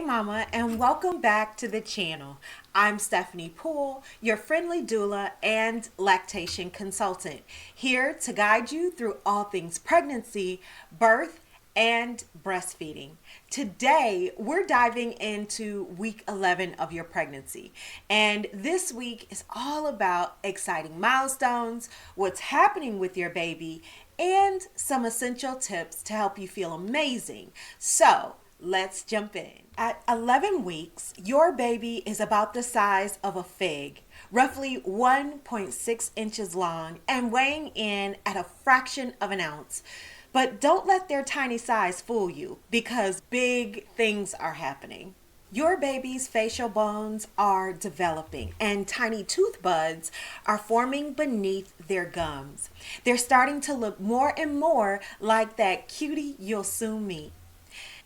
Mama, and welcome back to the channel. I'm Stephanie Poole, your friendly doula and lactation consultant, here to guide you through all things pregnancy, birth, and breastfeeding. Today, we're diving into week 11 of your pregnancy. And this week is all about exciting milestones, what's happening with your baby, and some essential tips to help you feel amazing. So, let's jump in. At 11 weeks, your baby is about the size of a fig, roughly 1.6 inches long and weighing in at a fraction of an ounce. But don't let their tiny size fool you, because big things are happening. Your baby's facial bones are developing and tiny tooth buds are forming beneath their gums. They're starting to look more and more like that cutie you'll soon meet.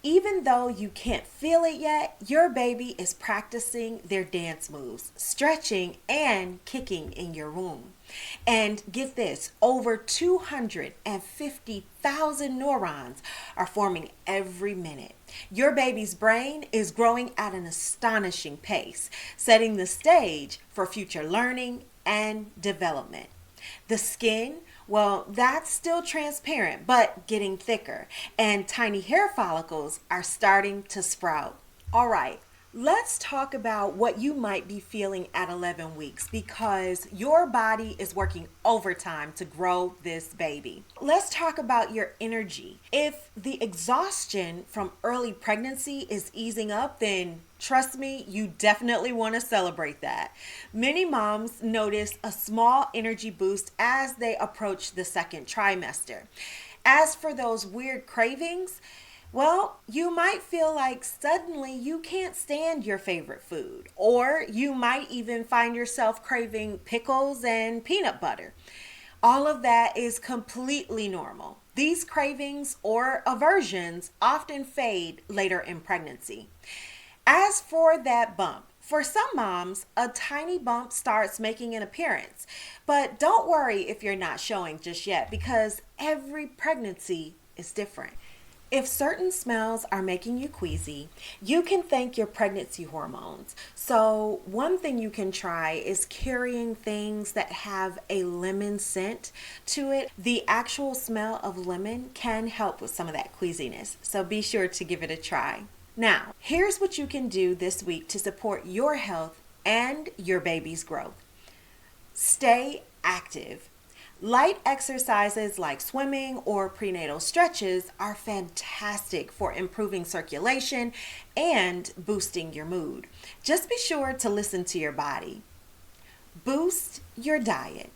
Even though you can't feel it yet, your baby is practicing their dance moves, stretching and kicking in your womb. And get this, over 250,000 neurons are forming every minute. Your baby's brain is growing at an astonishing pace, setting the stage for future learning and development. The skin, well, that's still transparent, but getting thicker, and tiny hair follicles are starting to sprout. All right, let's talk about what you might be feeling at 11 weeks, because your body is working overtime to grow this baby. Let's talk about your energy. If the exhaustion from early pregnancy is easing up, then trust me, you definitely want to celebrate that. Many moms notice a small energy boost as they approach the second trimester. As for those weird cravings, well, you might feel like suddenly you can't stand your favorite food, or you might even find yourself craving pickles and peanut butter. All of that is completely normal. These cravings or aversions often fade later in pregnancy. As for that bump, for some moms, a tiny bump starts making an appearance. But don't worry if you're not showing just yet, because every pregnancy is different. If certain smells are making you queasy, you can thank your pregnancy hormones. So one thing you can try is carrying things that have a lemon scent to it. The actual smell of lemon can help with some of that queasiness. So be sure to give it a try. Now, here's what you can do this week to support your health and your baby's growth. Stay active. Light exercises like swimming or prenatal stretches are fantastic for improving circulation and boosting your mood. Just be sure to listen to your body. Boost your diet.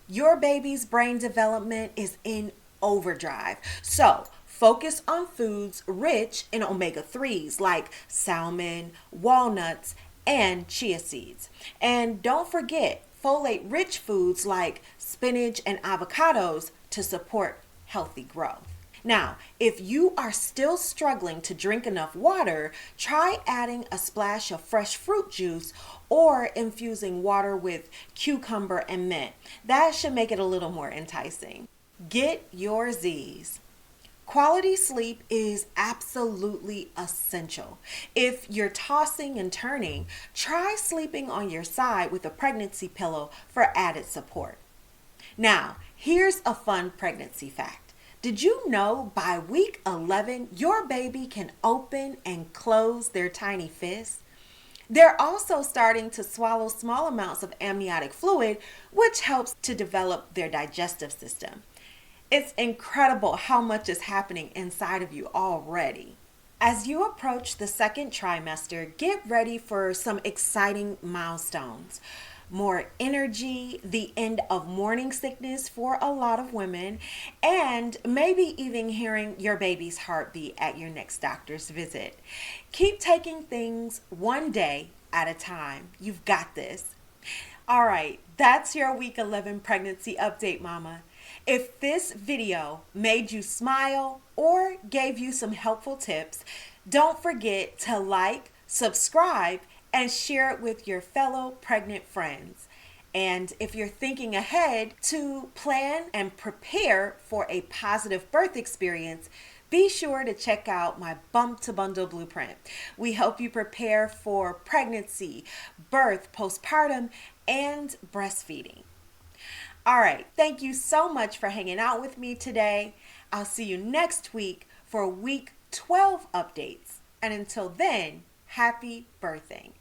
Your baby's brain development is in overdrive, so focus on foods rich in omega-3s like salmon, walnuts, and chia seeds. And don't forget folate-rich foods like spinach and avocados to support healthy growth. Now, if you are still struggling to drink enough water, try adding a splash of fresh fruit juice or infusing water with cucumber and mint. That should make it a little more enticing. Get your Z's. Quality sleep is absolutely essential. If you're tossing and turning, try sleeping on your side with a pregnancy pillow for added support. Now, here's a fun pregnancy fact. Did you know by week 11, your baby can open and close their tiny fists? They're also starting to swallow small amounts of amniotic fluid, which helps to develop their digestive system. It's incredible how much is happening inside of you already. As you approach the second trimester, get ready for some exciting milestones. More energy, the end of morning sickness for a lot of women, and maybe even hearing your baby's heartbeat at your next doctor's visit. Keep taking things one day at a time. You've got this. All right, that's your week 11 pregnancy update, Mama. If this video made you smile or gave you some helpful tips, don't forget to like, subscribe, and share it with your fellow pregnant friends. And if you're thinking ahead to plan and prepare for a positive birth experience, Be sure to check out my Bump to Bundle Blueprint. We help you prepare for pregnancy, birth, postpartum, and breastfeeding. All right, thank you so much for hanging out with me today. I'll see you next week for week 12 updates. And until then, happy birthing.